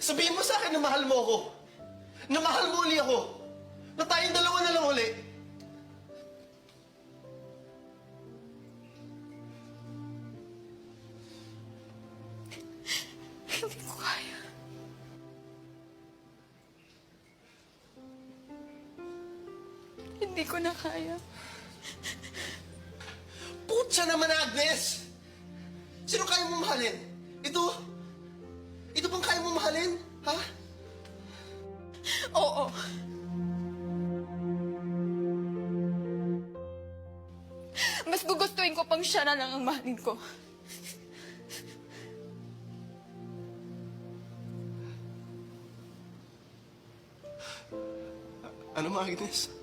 Sabihin mo sa akin na mahal mo ako. Na mahal mo uli ako. Na tayong dalawa na lang uli. Hindi ko kaya. Hindi ko na kaya. Putya naman, Agnes! Sino kaya mo mahalin? Ito? Ito bang kaya mo mahalin? Ha? Oo. Mas gugustuhin ko pang siya na lang ang mahalin ko. Ano mo, Agnes?